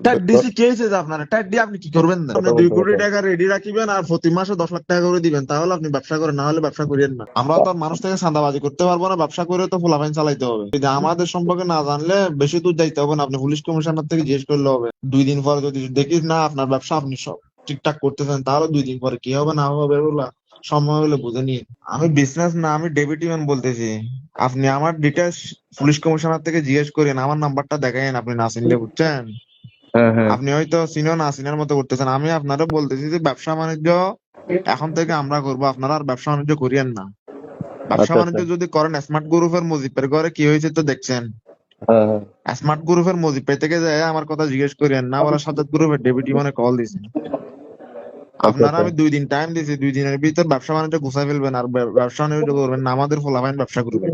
Tight DC কে হয়েছে যে আপনারা টাইট দিয়ে আপনি কি করবেন না? আপনি কথা 2 বলতে কোটি বলতে টাকা রেডি রাখিবেন আর প্রতি মাসে 10 লাখ টাকা করে দিবেন, তাহলে আপনি ব্যবসা করেন, না হলে ব্যবসা করিয়েন না। আমরা তো আর মানুষ থেকে চাঁদাবাজি করতে পারবো না, ব্যবসা করে তো ফুলাফাইন চালাইতে হবে। যদি আমাদের সম্পর্কে না জানলে বেশি দূর যাইতে হবে না, আপনি পুলিশ কমিশনার থেকে জিজ্ঞেস করলে হবে। 2 দিন পরে যদি দেখিস না আপনার ব্যবসা আপনি সব ঠিকঠাক করতেছেন, তাহলে 2 দিন পরে কি হবে না হবে এগুলা সময় হলে বুঝে নিন। আমি বিজনেস না, আমি ডেপুটি ম্যান বলতেছি। আপনি আমার ডিটেলস পুলিশ কমিশনার থেকে জিজ্ঞেস করেন, আমার নাম্বারটা দেখাইন, আপনি না চিনলে, বুঝছেন? হ্যাঁ, হ্যাঁ। আপনি হয়তো চিনো না চিনার মতো করতেছেন। আমি আপনারও বলতেছি যে ব্যবসা বাণিজ্য এখন থেকে আমরা করবো, আপনারা আর ব্যবসা বাণিজ্য করিয়েন না। ব্যবসা আচ্ছা, আচ্ছা। বাণিজ্য যদি করেন, স্মার্ট গ্রুপের মুজিবের ঘরে কি হয়েছে তো দেখছেন। হ্যাঁ, হ্যাঁ। স্মার্ট গ্রুপের মুজিব থেকে যায় আমার কথা জিজ্ঞেস করেন না, বলা সাজ্জাদ গ্রুপের ডেপুটি মানে কল দিছে। আচ্ছা, আপনারা আচ্ছা। আমি 2 দিন টাইম দিয়েছি, 2 দিনের ভিতর ব্যবসা বাণিজ্য গুছাই ফেলবেন, আর ব্যবসা বাণিজ্য করবেন না আমাদের ফলাফাইন ব্যবসা করবে।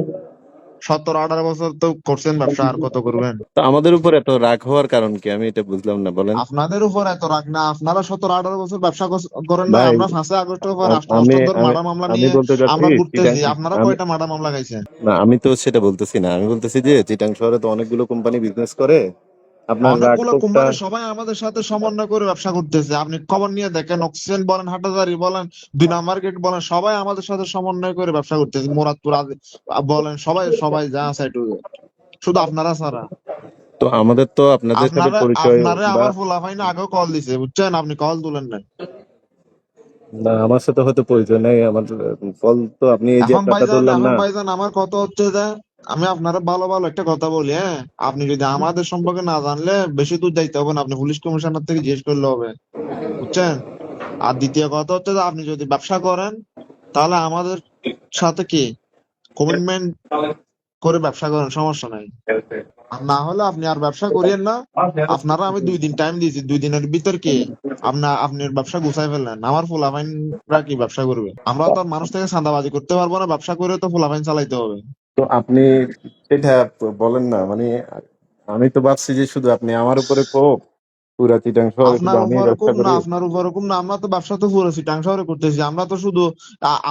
17-18 বছর তো করছেন ব্যবসা, আর কত করবেন? তো আমাদের উপর এত রাগ হওয়ার কারণ কি? আমি এটা বুঝলাম না, বলেন। আপনাদের উপর এত রাগ না, আপনারা 17-18 বছর ব্যবসা করেন না। ভাই, আমরা 5ই আগস্টের পর রাষ্ট্র আমি হস্তান্তর আমি মার্ডার মামলা আমি নিয়ে বলতে চাচ্ছি আমরা চিটাং। ঘুরতেছি, আপনারা আমি কয়টা মার্ডার মামলা খাইছেন? না, আমি তো সেটা বলতেছি না। আমি বলতেছি যে চিটাং শহরে তো অনেকগুলো কোম্পানি বিজনেস করে। আপনার রাগ অনেকগুলো ক্ষোভটা। কোম্পানি সবাই আমাদের সাথে সমন্বয় করে ব্যবসা করতেছে, আপনি খবর নিয়ে দেখেন। অক্সিজেন বলেন, হাটাজারি বলেন, 2 নাম্বার গেট বলেন, সবাই আমাদের সাথে সমন্বয় করে ব্যবসা করতেছে। মুরাদপুর বলেন, সবাই সবাই যা আছে একটু, শুধু আপনারা ছাড়া। তো আমাদের তো আপনাদের সাথে আপনারা পরিচয় আপনারে বা আমার ফুলাফাইন আগেও কল দিছে, বুঝছেন? আপনি কল তুলেন না। না, আমার সাথে হয়তো পরিচয় নাই আমার। কল তো আপনি এই যে আপনারটা ধরলেন না। এখন ভাইজান আমার কথা হচ্ছে যে আমি আপনারা ভালো ভালো একটা কথা বলি, হ্যাঁ? আপনি যদি আমাদের সম্পর্কে না জানলে বেশি দূর যাইতে হবে না, আপনি পুলিশ কমিশনার থেকে জিজ্ঞেস করলে হবে, বুঝছেন? আর দ্বিতীয় কথা হচ্ছে যে আপনি যদি ব্যবসা করেন, তাহলে আমাদের সাথে কি কমিটমেন্ট করে ব্যবসা করেন, সমস্যা নাই। আর না হলে আপনি আর ব্যবসা করিয়েন না। আপনারা আমি 2 দিন টাইম দিয়েছি, 2 দিনের ভিতর কি আপনার ব্যবসা গুছাই ফেললেন, আমার ফুলাফাইনরা কি ব্যবসা করবে? আমরা তো আর মানুষ থেকে চাঁদাবাজি করতে পারবো না, ব্যবসা করে তো ফুলাফাইন চালাইতে হবে। তো আপনি সেটা বলেন না, মানে আমি তো ভাবছি যে শুধু আপনি আমার উপরে ক্ষোভ, পুরা চিটাং শহরে শুধু আপনার আমি উপর ব্যবসা এরকম না, করি। আপনার উপর এরকম না। আমরা তো ব্যবসা তো পুরো চিটাং শহরে করতেছি, আমরা তো শুধু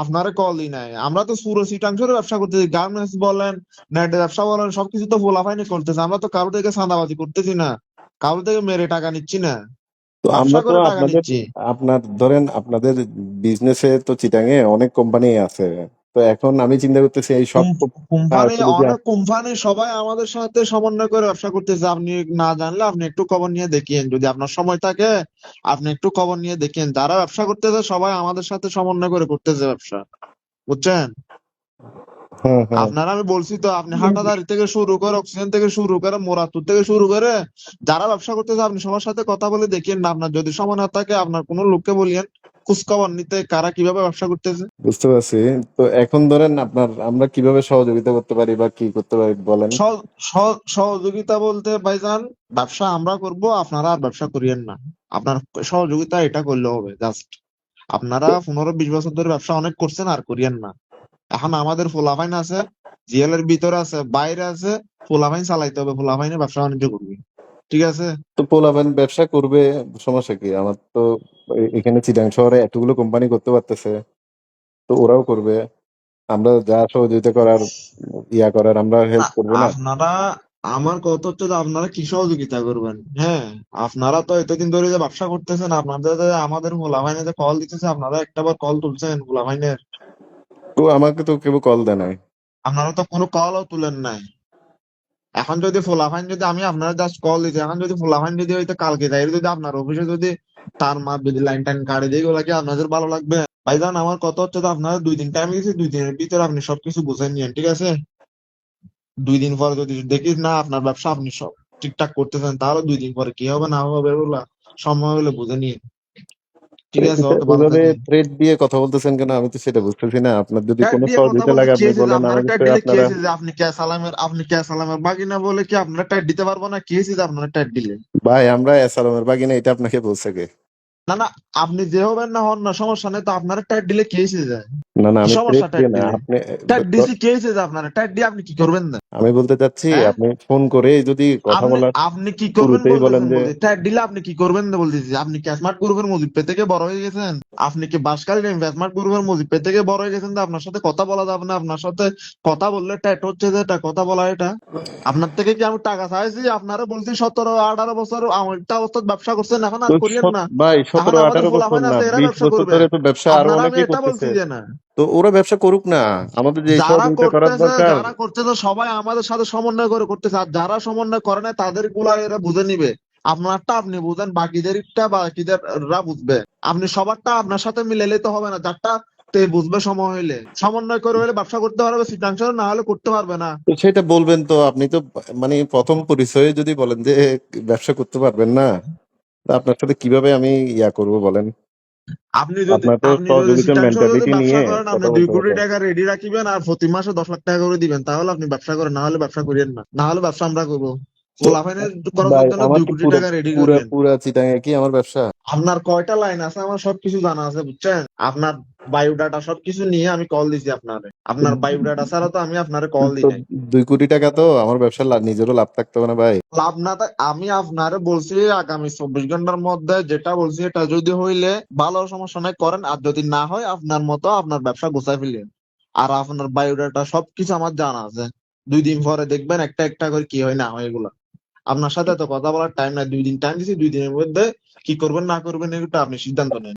আপনারে কলই নাই, আমরা তো পুরো চিটাং শহরে ব্যবসা করতেছি। গার্মেন্টস বলেন, নেটের ব্যবসা বলেন, সবকিছু তো ফুলাফাইনি করতেছে। আমরা তো কারো থেকে চাঁদাবাজি করতেছি না, কারো থেকে মেরে টাকা নিচ্ছি না, তো ব্যবসা আমরা তো করে টাকা আপনাদের, নিচ্ছি। আপনার ধরেন আপনাদের বিজনেসে তো চিটাঙে অনেক কোম্পানি আছে। তো এখন আমি চিন্তা করতেছি এই সব কোম্পানি, আসলে যে অনেক কোম্পানি সবাই আমাদের সাথে সমন্বয় করে ব্যবসা করতেছে। আপনি না জানলে আপনি একটু খবর নিয়ে দেখেন, যদি আপনার সময় থাকে আপনি একটু খবর নিয়ে দেখেন। যারা ব্যবসা করতেছে সবাই আমাদের সাথে সমন্বয় করে করতেছে ব্যবসা, বুঝছেন? হ্যাঁ, হ্যাঁ। আপনারা আমি বলছি তো, আপনি হাটাদারি থেকে শুরু করে অক্সিজেন থেকে শুরু করে মোরাতুর থেকে শুরু করে যারা ব্যবসা করতেছে আপনি সবার সাথে কথা বলে দেখেন না। আপনার যদি সময় না থাকে আপনার কোনো লোককে বলিয়েন খোঁজ খবর নিতে, কারা কিভাবে ব্যবসা করতেছে। বুঝতে পারছি। তো এখন ধরেন আপনার আমরা কিভাবে সহযোগিতা করতে পারি বা কি করতে পারি বলেন। সহযোগিতা বলতে ভাইজান, ব্যবসা আমরা করব, আপনারা আর ব্যবসা করিয়েন না। আপনার সহযোগিতা এটা করলে হবে জাস্ট। আপনারা 15-20 বছর ধরে ব্যবসা অনেক করছেন, আর করিয়েন না। এখন আমাদের ফুলাফাইন আছে, জিএল এর ভিতরে আছে, বাইরে আছে, ফুলাফাইন চালাইতে হবে, ফুলাফাইনে ব্যবসা বাণিজ্য করবে, ঠিক আছে? তো পোলাপান ব্যবসা করবে, সমস্যা কি? আমার তো এখানে চিটাং শহরে এতগুলো কোম্পানি করতে পারতেছে, তো ওরাও করবে। আমরা যা সহযোগিতা করার, ইয়া করার, আমরা হেল্প করবো না? আপনারা, আমার কথা হচ্ছে যে আপনারা কি সহযোগিতা করবেন? হ্যাঁ, আপনারা তো এতদিন ধরে যে ব্যবসা করতেছেন, আপনাদের আমাদের ফুলাফাইনে যে কল দিতেছে, আপনারা একটাবার কল তুলছেন ফুলাফাইনের? তো আমাকে তো কেউ কল দেয় নাই। আপনারা তো কোনো কলও তুলেন নাই। এখন যদি ফুলাফাইন, যদি আমি আপনারা জাস্ট কল দিচ্ছি, এখন যদি ফুলাফাইন যদি হইতো কালকে যাই, যদি আপনার অফিসে যদি তার মা যদি লাইন টাইন কাটে দিয়ে ওগুলা কি আপনাদের ভালো লাগবে? ভাইজান আমার কথা হচ্ছে যে আপনারা 2 দিন টাইম দিয়েছি, 2 দিনের ভিতরে আপনি সবকিছু বুঝে নিয়েন, ঠিক আছে? 2 দিন পরে যদি দেখিস না আপনার ব্যবসা আপনি সব ঠিকঠাক করতেছেন, তাহলে 2 দিন পরে কি হবে না হবে এগুলা সময় হলে বুঝে নিন, ঠিক আছে? ওকে, ভালো ওইভাবে থাকেন। থ্রেট দিয়ে কথা বলতেছেন কেন? আমি তো সেটা বুঝতেছি না। আপনার যদি ট্যাট কোনো দিয়ে কথা সহযোগিতা বলতে লাগে আপনি খেয়েছে যে বলেন, আপনারা আমি ট্যাট নিশ্চয়ই দিলে আপনারা। খেয়েছে যে আপনি কে সালামের বাগিনা বলে কি আপনারা ট্যাট দিতে পারবো না? খেয়েছে যে আপনারা ট্যাট দিলে। ভাই, আমরা অ্যাসালামের বাগিনা, এটা আপনাকে বলছে কে? না না, আপনি যে হবেন না হন না সমস্যা নেই, তো আপনারা টাইট দিলে কে এসে যায়? না না, কি আমি সমস্যা থ্রেট টাইট দিয়ে না, দিলে? আপনি টাইট দিছি কে এসে যায়? আপনারা টাইট দিয়ে আপনি কি করবেন না? আমি বলতে চাচ্ছি হ্যাঁ, আপনি ফোন করে যদি কথা আপনি বলার আপনি কি করবেন শুরুতেই বলেন বলতেছেন? যে বলতে টাইট দিলে আপনি কি করবেন না বলতেছি। আপনি কি স্মার্ট গ্রুপের মুজিব পে থেকে বড় হয়ে গেছেন? আপনি কি বাসকাল স্মার্ট গ্রুপের মুজিব পে থেকে বড় হয়ে গেছেন যে আপনার সাথে কথা বলা যাবে না? আপনার সাথে কথা বললে টাইট হচ্ছে, যে এটা কথা বলা এটা। আপনার থেকে কি আমি টাকা চাইছি? আপনারা বলছি 17-18 বছর একটা অবস্থায় ব্যবসা করছেন, এখন আর তো করিয়েন না। ভাই এখন সতেরো আমাদের আঠারো বছর পোলাপাইন না, আছে, এরা 20 ব্যবসা বছর করবে। ধরে তো ব্যবসা আরো আপনারা, আমি অনেকেই এটা বলছি করতেছে। যে না, তো ওরা ব্যবসা করুক না, আমাদের যে যারা সহযোগিতা করার করতেছে দরকার। যারা করতেছে সবাই আমাদের সাথে সমন্বয় করে করতেছে, আর যারা সমন্বয় করে না তাদের গুলা এরা বুঝে নিবে। আপনারটা আপনি বুঝেন, বাকিদেরটা বাকিদেররা বুঝবে। আপনি সবারটা আপনার সাথে মিলাইলে তো হবে না, যারটা তে বুঝবে সময় হইলে। সমন্বয় করে হলে ব্যবসা করতে পারবে শীতাংশ, না হলে করতে পারবে না। তো সেটা বলবেন তো, আপনি তো মানে প্রথম পরিচয়ে যদি বলেন যে ব্যবসা করতে পারবেন না, তা আপনার সাথে কিভাবে আমি ইয়া করব বলেন? আপনি যদি আপনার তো আপনি যদি সহযোগিতার শীতাংশ যদি মেন্টালিটি ব্যবসা নিয়ে করেন, আপনি কথা বলতে 2 কোটি হবে। টাকা রেডি রাখিবেন আর প্রতি মাসে 10 লাখ টাকা করে দিবেন, তাহলে আপনি ব্যবসা করেন, না হলে ব্যবসা করিয়েন না। না হলে ব্যবসা আমরা করবো। তো পোলাপাইনের ভাই, করানোর জন্য আমার 2 কি কোটি পুরো টাকা রেডি পুরা করিয়েন। পুরা চিটাঙে কি আমার ব্যবসা? আপনার কয়টা লাইন আছে আমার সবকিছু জানা আছে, বুঝছেন? আপনার বায়োডাটা সবকিছু নিয়ে আমি কল দিছি আপনারে। আপনার বায়োডাটা ছাড়া তো আমি আপনারে কল তো দিই নাই। 2 কোটি টাকা তো আমার ব্যবসার নিজেরও লাভ থাকতে হবে না ভাই? লাভ না আমি আপনারে বলছি আগামী 24 ঘন্টার মধ্যে যেটা বলছি এটা যদি হইলে ভালো, সমস্যা নাই করেন, আর যদি না হয় আপনার মতো আপনার ব্যবসা গোছায় ফেলেন। আর আপনার বায়োডাটা সবকিছু আমার জানা আছে। 2 দিন পরে দেখবেন একটা একটা করে কি হয় না হয় এগুলা। আপনার সাথে তো কথা বলার টাইম নাই, 2 দিন টাইম দিছি, 2 দিনের মধ্যে কি করবেন না করবেন এটা আপনি সিদ্ধান্ত নেন।